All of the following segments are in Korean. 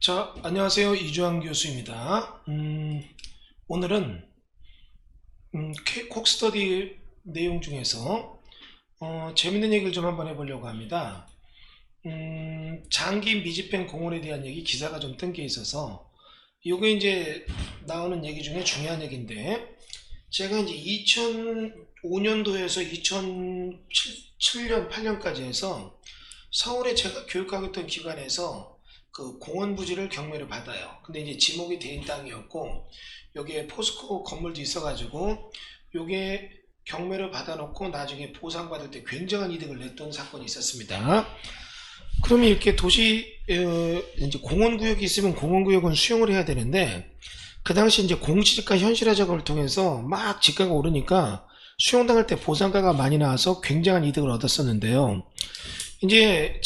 자, 안녕하세요. 이주환 교수입니다. 오늘은 콕스터디 내용 중에서 재밌는 얘기를 좀 한번 해보려고 합니다. 장기 미집행 공원에 대한 얘기 기사가 좀 뜬 게 있어서 요게 이제 나오는 얘기 중에 중요한 얘기인데, 제가 이제 2005년도에서 2007년, 8년까지 해서 서울에 제가 교육하고 있던 기관에서 그 공원 부지를 경매를 받아요. 근데 이제 지목이 된 땅이었고, 여기에 포스코 건물도 있어가지고, 요게 경매를 받아놓고 나중에 보상받을 때 굉장한 이득을 냈던 사건이 있었습니다. 그러면 이렇게 이제 공원구역이 있으면 공원구역은 수용을 해야 되는데, 그 당시 이제 공시지가 현실화 작업을 통해서 막 지가가 오르니까 수용당할 때 보상가가 많이 나와서 굉장한 이득을 얻었었는데요. 이제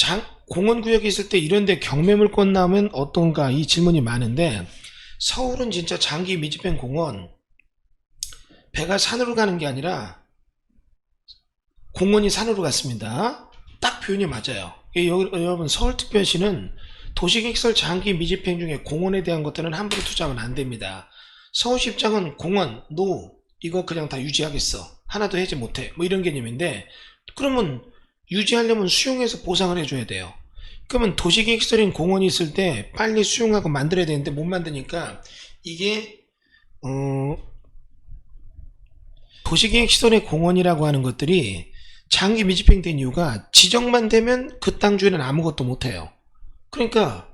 공원구역에 있을 때 이런데 경매물권 나오면 어떤가, 이 질문이 많은데, 서울은 진짜 장기 미집행 공원, 배가 산으로 가는 게 아니라 공원이 산으로 갔습니다. 딱 표현이 맞아요. 여러분, 서울특별시는 도시계획설 장기 미집행 중에 공원에 대한 것들은 함부로 투자하면 안 됩니다. 서울시 입장은 공원, 이거 그냥 다 유지하겠어, 하나도 해지 못해, 뭐 이런 개념인데, 그러면 유지하려면 수용해서 보상을 해줘야 돼요. 그러면 도시계획설인 공원이 있을 때 빨리 수용하고 만들어야 되는데 못 만드니까, 이게 도시계획시설의 공원이라고 하는 것들이 장기 미집행된 이유가, 지정만 되면 그 땅 주인은 아무것도 못해요. 그러니까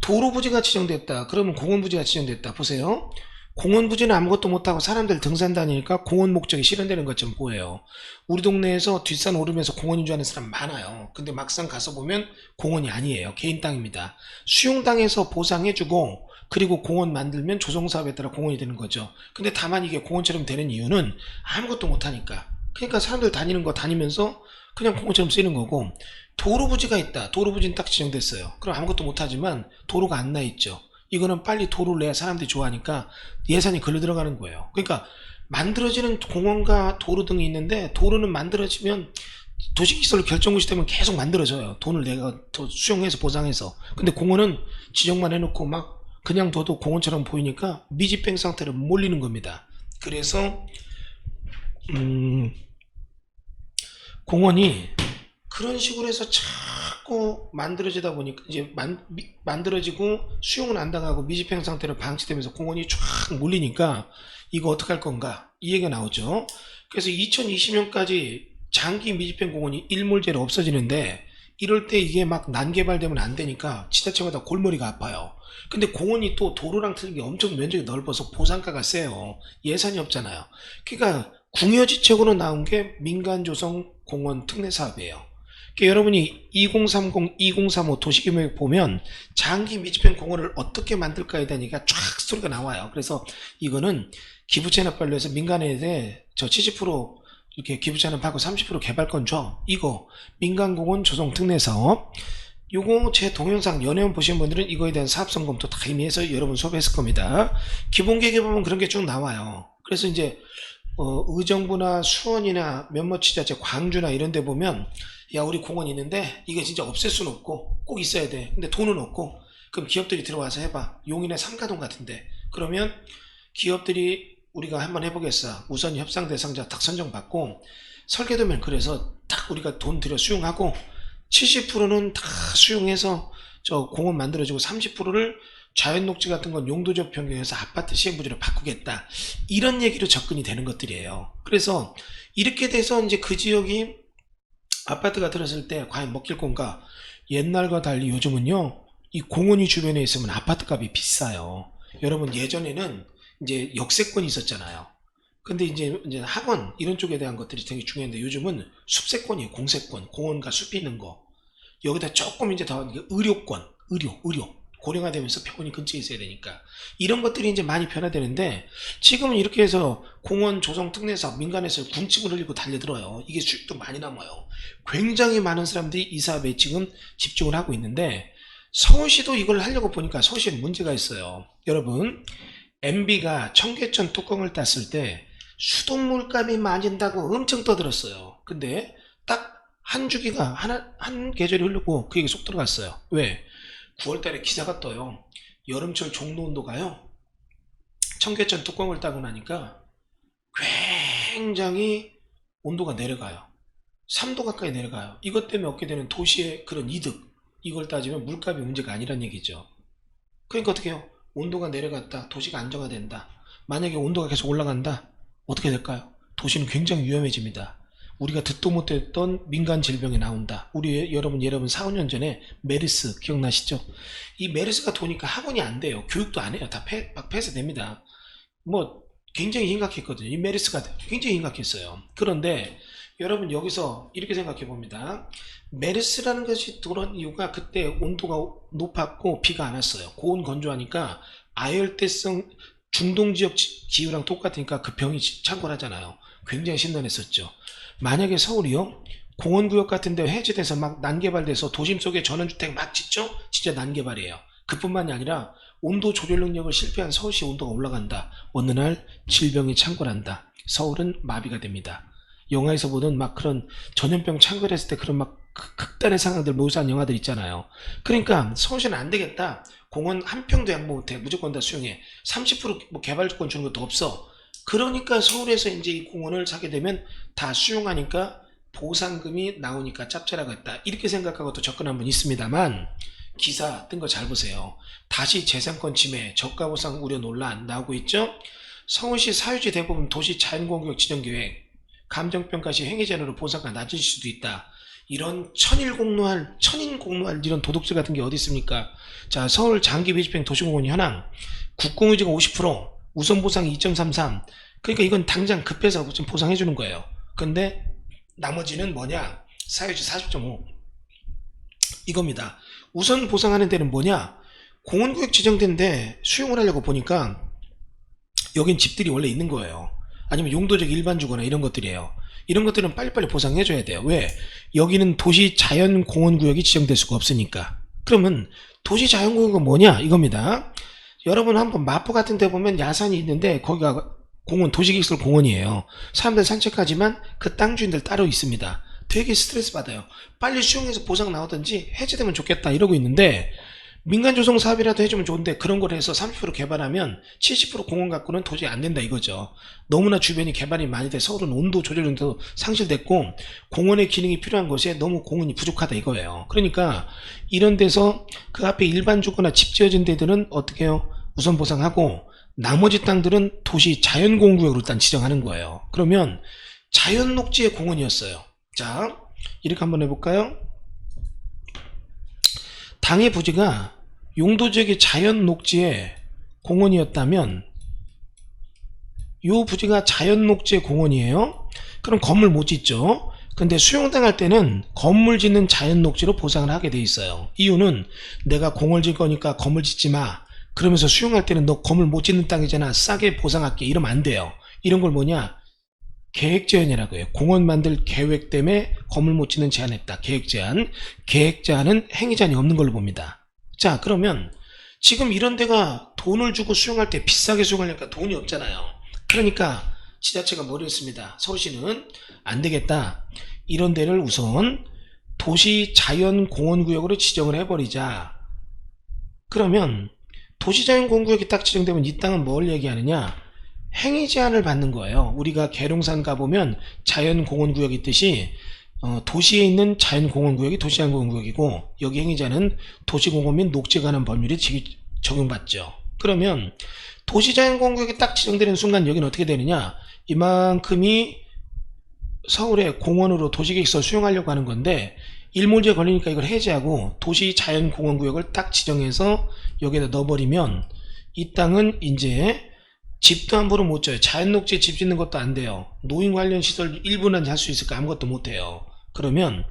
도로 부지가 지정됐다 그러면 공원 부지가 지정됐다, 보세요. 공원 부지는 아무것도 못하고 사람들 등산 다니니까 공원 목적이 실현되는 것처럼 보여요. 우리 동네에서 뒷산 오르면서 공원인 줄 아는 사람 많아요. 근데 막상 가서 보면 공원이 아니에요. 개인 땅입니다. 수용당해서 보상해주고, 그리고 공원 만들면 조성사업에 따라 공원이 되는 거죠. 근데 다만 이게 공원처럼 되는 이유는 아무것도 못하니까. 그러니까 사람들 다니는 거 다니면서 그냥 공원처럼 쓰이는 거고, 도로 부지가 있다. 도로 부지는 딱 지정됐어요. 그럼 아무것도 못하지만 도로가 안 나 있죠. 이거는 빨리 도로를 내야 사람들이 좋아하니까 예산이 걸려 들어가는 거예요. 그러니까 만들어지는 공원과 도로 등이 있는데, 도로는 만들어지면 도시기술 결정구시 때문에 계속 만들어져요. 돈을 내가 더 수용해서 보상해서. 근데 공원은 지정만 해놓고 막 그냥 둬도 공원처럼 보이니까 미집행 상태로 몰리는 겁니다. 그래서 공원이 그런 식으로 해서 자꾸 만들어지다 보니까 이제 만들어지고 수용은 안 당하고 미집행 상태로 방치되면서 공원이 쫙 몰리니까 이거 어떡할 건가, 이 얘기가 나오죠. 그래서 2020년까지 장기 미집행 공원이 일몰제로 없어지는데, 이럴 때 이게 막 난개발되면 안 되니까 지자체마다 골머리가 아파요. 근데 공원이 또 도로랑 틀리게 엄청 면적이 넓어서 보상가가 세요. 예산이 없잖아요. 그러니까 궁여지책으로 나온 게 민간조성 공원 특례 사업이에요. 그러니까 여러분이 2030, 2035 도시계획 보면 장기 미집행 공원을 어떻게 만들까에 대한 얘기가 쫙 소리가 나와요. 그래서 이거는 기부채납발로 해서 민간에 대해 저 70% 이렇게 기부채납하고 30% 개발권 줘. 이거 민간공원 조성 특례 사업. 요거 제 동영상 연회원 보신 분들은 이거에 대한 사업성 검토 다 이미 해서 여러분 수업했을 겁니다. 기본계획에 보면 그런 게 쭉 나와요. 그래서 이제 의정부나 수원이나 몇몇 지자체, 광주나 이런 데 보면, 야, 우리 공원 있는데 이거 진짜 없앨 수는 없고 꼭 있어야 돼. 근데 돈은 없고, 그럼 기업들이 들어와서 해봐. 용인의 삼가동 같은데. 그러면 기업들이 우리가 한번 해보겠어. 우선 협상 대상자 딱 선정받고, 설계도면 그래서 딱 우리가 돈 들여 수용하고, 70%는 다 수용해서 저 공원 만들어지고, 30%를 자연녹지 같은 건 용도적 변경해서 아파트 시행부지로 바꾸겠다, 이런 얘기로 접근이 되는 것들이에요. 그래서 이렇게 돼서 이제 그 지역이 아파트가 들었을 때 과연 먹힐 건가. 옛날과 달리 요즘은요, 이 공원이 주변에 있으면 아파트 값이 비싸요. 여러분, 예전에는 이제 역세권이 있었잖아요. 근데 이제 학원 이런 쪽에 대한 것들이 되게 중요한데, 요즘은 숲세권이에요. 공세권, 공원과 숲이 있는 거. 여기다 조금 이제 더 의료권, 의료 고령화되면서 병원이 근처에 있어야 되니까 이런 것들이 이제 많이 변화되는데, 지금은 이렇게 해서 공원 조성 특례사업 민간에서 군침을 흘리고 달려들어요. 이게 수익도 많이 남아요. 굉장히 많은 사람들이 이 사업에 지금 집중을 하고 있는데, 서울시도 이걸 하려고 보니까 서울시는 문제가 있어요. 여러분, MB가 청계천 뚜껑을 땄을 때 수돗물값이 많아진다고 엄청 떠들었어요. 근데 딱 한 주기가 한 계절이 흐르고 그 얘기 쏙 들어갔어요. 왜? 9월달에 기사가 떠요. 여름철 종로 온도가요. 청계천 뚜껑을 따고 나니까 굉장히 온도가 내려가요. 3도 가까이 내려가요. 이것 때문에 얻게 되는 도시의 그런 이득, 이걸 따지면 물값이 문제가 아니란 얘기죠. 그러니까 어떻게 해요? 온도가 내려갔다, 도시가 안정화된다. 만약에 온도가 계속 올라간다, 어떻게 될까요? 도시는 굉장히 위험해집니다. 우리가 듣도 못했던 민간 질병이 나온다. 여러분 4, 5년 전에 메르스 기억나시죠? 이 메르스가 도니까 학원이 안 돼요. 교육도 안 해요. 다 폐쇄됩니다. 뭐 굉장히 심각했거든요. 이 메르스가 굉장히 심각했어요. 그런데 여러분 여기서 이렇게 생각해 봅니다. 메르스라는 것이 들어온 이유가 그때 온도가 높았고 비가 안 왔어요. 고온 건조하니까 아열대성 중동지역 기후랑 똑같으니까 그 병이 창궐하잖아요. 굉장히 심란했었죠. 만약에 서울이요, 공원구역 같은 데 해제돼서 막 난개발돼서 도심 속에 전원주택 막 짓죠? 진짜 난개발이에요. 그뿐만이 아니라 온도 조절 능력을 실패한 서울시 온도가 올라간다. 어느 날 질병이 창궐한다. 서울은 마비가 됩니다. 영화에서 보던 막 그런 전염병 창궐했을 때 그런 막 극단의 상황들 묘사한 영화들 있잖아요. 그러니까 서울시는 안 되겠다. 공원 한 평도 양보 못해. 무조건 다 수용해. 30% 개발권 주는 것도 없어. 그러니까 서울에서 이제 이 공원을 사게 되면 다 수용하니까 보상금이 나오니까 짭짤하겠다. 이렇게 생각하고 또 접근한 분 있습니다만, 기사 뜬 거 잘 보세요. 다시 재산권 침해, 저가 보상 우려 논란 나오고 있죠? 서울시 사유지 대부분 도시 자연공격 지정계획, 감정평가 시 행위자료로 보상가 낮을 수도 있다. 이런 천인공노할 이런 도둑질 같은 게 어디 있습니까? 자, 서울 장기 미집행 도시공원 현황, 국공유지가 50%, 우선 보상이 2.33. 그러니까 이건 당장 급해서 좀 보상해 주는 거예요. 근데 나머지는 뭐냐? 사유지 40.5. 이겁니다. 우선 보상하는 데는 뭐냐? 공원구역 지정된데 수용을 하려고 보니까 여긴 집들이 원래 있는 거예요. 아니면 용도적 일반 주거나 이런 것들이에요. 이런 것들은 빨리빨리 보상해 줘야 돼요. 왜? 여기는 도시 자연공원구역이 지정될 수가 없으니까. 그러면 도시 자연공원은 뭐냐? 이겁니다. 여러분 한번 마포 같은 데 보면 야산이 있는데 거기가 공원, 도시기술 공원이에요. 사람들 산책하지만 그 땅 주인들 따로 있습니다. 되게 스트레스 받아요. 빨리 수용해서 보상 나오든지 해제되면 좋겠다 이러고 있는데, 민간조성 사업이라도 해주면 좋은데 그런 걸 해서 30% 개발하면 70% 공원 갖고는 도저히 안 된다 이거죠. 너무나 주변이 개발이 많이 돼 서울은 온도 조절도 상실됐고 공원의 기능이 필요한 곳에 너무 공원이 부족하다 이거예요. 그러니까 이런 데서 그 앞에 일반 주거나 집 지어진 데들은 어떻게 해요? 우선 보상하고 나머지 땅들은 도시 자연공원구역으로 일단 지정하는 거예요. 그러면 자연녹지의 공원이었어요. 자, 이렇게 한번 해볼까요? 당의 부지가 용도지역의 자연녹지의 공원이었다면 이 부지가 자연녹지의 공원이에요. 그럼 건물 못 짓죠. 근데 수용당할 때는 건물 짓는 자연녹지로 보상을 하게 돼 있어요. 이유는 내가 공을 짓 거니까 건물 짓지 마. 그러면서 수용할 때는 너 건물 못 짓는 땅이잖아. 싸게 보상할게. 이러면 안 돼요. 이런 걸 뭐냐? 계획제한이라고 해요. 공원 만들 계획 때문에 건물 못 짓는 제한했다. 계획제한. 계획제한은 행위제한이 없는 걸로 봅니다. 자, 그러면 지금 이런 데가 돈을 주고 수용할 때 비싸게 수용하려니까 돈이 없잖아요. 그러니까 지자체가 뭐를 했습니다. 서울시는 안 되겠다. 이런 데를 우선 도시 자연공원구역으로 지정을 해버리자. 그러면 도시자연공원구역이 딱 지정되면 이 땅은 뭘 얘기하느냐? 행위 제한을 받는 거예요. 우리가 계룡산 가보면 자연공원구역 있듯이 도시에 있는 자연공원구역이 도시자연공원구역이고 여기 행위 제한은 도시공원 및 녹지에 관한 법률이 적용받죠. 그러면 도시자연공원구역이 딱 지정되는 순간 여기는 어떻게 되느냐? 이만큼이 서울의 공원으로 도시계획서 수용하려고 하는 건데 일몰지에 걸리니까 이걸 해제하고 도시자연공원구역을 딱 지정해서 여기다 넣어버리면 이 땅은 이제 집도 함부로 못 져요. 자연녹지에 집 짓는 것도 안 돼요. 노인 관련 시설 일부는 할 수 있을까? 아무것도 못 해요. 그러면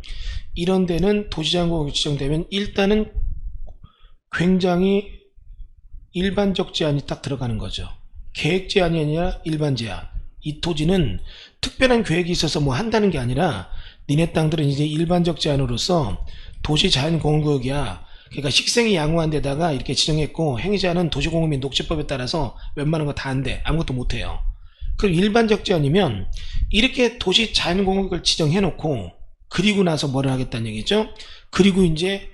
이런 데는 도시자연공원구역 지정되면 일단은 굉장히 일반적 제한이 딱 들어가는 거죠. 계획 제한이 아니라 일반 제한. 이 토지는 특별한 계획이 있어서 뭐 한다는 게 아니라 니네 땅들은 이제 일반적 제한으로서 도시자연공원구역이야. 그러니까 식생이 양호한 데다가 이렇게 지정했고 행위자는 도시공원 및 녹지법에 따라서 웬만한 거 다 안 돼. 아무것도 못 해요. 그럼 일반적 제한이면 이렇게 도시자연공원구역을 지정해 놓고 그리고 나서 뭐를 하겠다는 얘기죠? 그리고 이제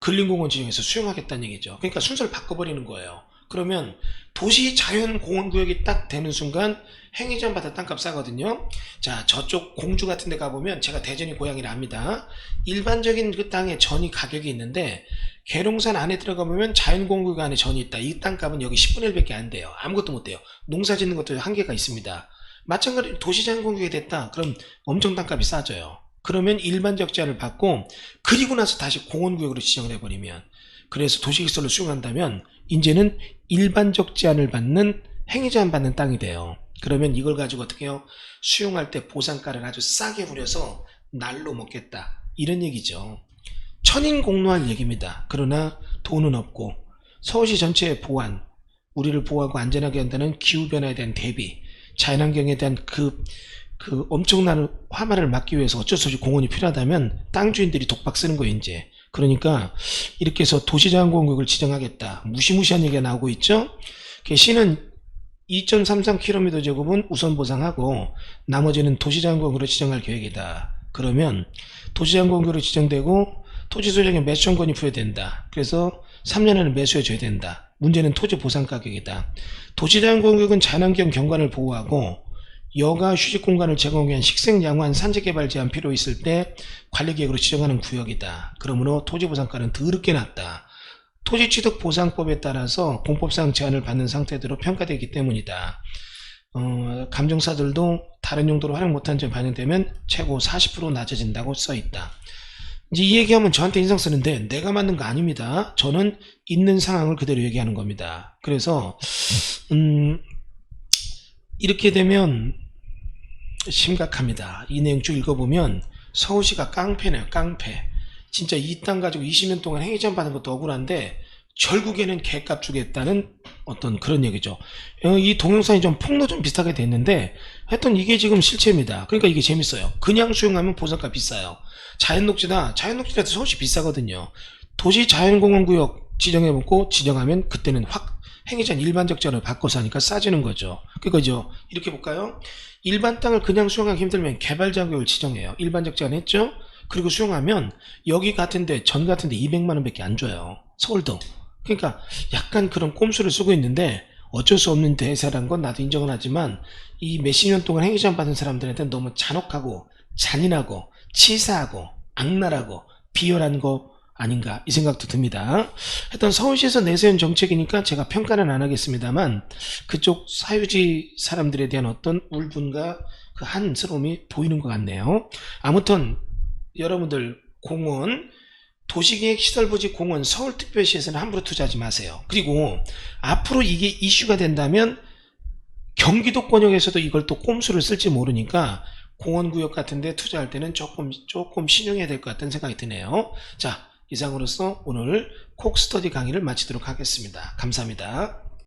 근린공원 지정해서 수용하겠다는 얘기죠. 그러니까 순서를 바꿔버리는 거예요. 그러면 도시 자연공원구역이 딱 되는 순간 행위전 받아 땅값 싸거든요. 자, 저쪽 공주 같은 데 가보면, 제가 대전이 고향이라 압니다. 일반적인 그 땅에 전이 가격이 있는데 계룡산 안에 들어가보면 자연공원구역 안에 전이 있다. 이 땅값은 여기 10분의 1밖에 안 돼요. 아무것도 못 돼요. 농사 짓는 것도 한계가 있습니다. 마찬가지로 도시자연공원구역이 됐다. 그럼 엄청 땅값이 싸져요. 그러면 일반적 제한을 받고, 그리고 나서 다시 공원구역으로 지정을 해버리면, 그래서 도시기설로 수용한다면 이제는 일반적 제한을 받는 행위제한 받는 땅이 돼요. 그러면 이걸 가지고 어떻게 해요? 수용할 때 보상가를 아주 싸게 부려서 날로 먹겠다, 이런 얘기죠. 천인공노할 얘기입니다. 그러나 돈은 없고, 서울시 전체의 보안, 우리를 보호하고 안전하게 한다는 기후변화에 대한 대비, 자연환경에 대한 그 엄청난 화마를 막기 위해서 어쩔 수 없이 공원이 필요하다면 땅 주인들이 독박 쓰는 거예요, 이제. 그러니까 이렇게 해서 도시자연공원구역을 지정하겠다, 무시무시한 얘기가 나오고 있죠. 시는 2.33km 제곱은 우선 보상하고 나머지는 도시자연공원으로 지정할 계획이다. 그러면 도시자연공원으로 지정되고 토지 소유자에게 매수권이 부여된다. 그래서 3년 안에 매수해줘야 된다. 문제는 토지 보상 가격이다. 도시자연공원은 자연환경 경관을 보호하고 여가 휴식 공간을 제공하기 위한 식생 양호한 산재 개발 제한 필요 있을 때 관리계획으로 지정하는 구역이다. 그러므로 토지 보상가는 더럽게 낮다. 토지취득보상법에 따라서 공법상 제한을 받는 상태대로 평가되기 때문이다. 감정사들도 다른 용도로 활용 못한 점이 반영되면 최고 40% 낮아진다고 써있다. 이제 이 얘기하면 저한테 인상 쓰는데 내가 만든 거 아닙니다. 저는 있는 상황을 그대로 얘기하는 겁니다. 그래서 이렇게 되면 심각합니다. 이 내용 쭉 읽어보면 서울시가 깡패네요. 깡패. 진짜 이 땅 가지고 20년 동안 행위제한 받은 것도 억울한데 결국에는 개값 주겠다는 어떤 그런 얘기죠. 이 동영상이 좀 폭로 좀 비슷하게 됐는데 하여튼 이게 지금 실체입니다. 그러니까 이게 재밌어요. 그냥 수용하면 보상가 비싸요. 자연녹지라도 서울시 비싸거든요. 도시 자연공원구역 지정해놓고 지정하면 그때는 확 행위제한 일반적 제한을 바꿔서 하니까 싸지는 거죠. 그거죠. 이렇게 볼까요? 일반 땅을 그냥 수용하기 힘들면 개발자구역을 지정해요. 일반적 제한 했죠? 그리고 수용하면 여기 같은데 전 같은데 200만원 밖에 안 줘요. 서울도. 그러니까 약간 그런 꼼수를 쓰고 있는데 어쩔 수 없는 대세란 건 나도 인정은 하지만 이 몇십 년 동안 행위제한 받은 사람들한테 너무 잔혹하고 잔인하고 치사하고 악랄하고 비열한 거 아닌가, 이 생각도 듭니다. 하여튼 서울시에서 내세운 정책이니까 제가 평가는 안 하겠습니다만 그쪽 사유지 사람들에 대한 어떤 울분과 그 한스러움이 보이는 것 같네요. 아무튼 여러분들 공원, 도시계획시설부지 공원 서울특별시에서는 함부로 투자하지 마세요. 그리고 앞으로 이게 이슈가 된다면 경기도권역에서도 이걸 또 꼼수를 쓸지 모르니까 공원구역 같은데 투자할 때는 조금 신용해야 될 것 같다는 생각이 드네요. 자, 이상으로서 오늘 콕스터디 강의를 마치도록 하겠습니다. 감사합니다.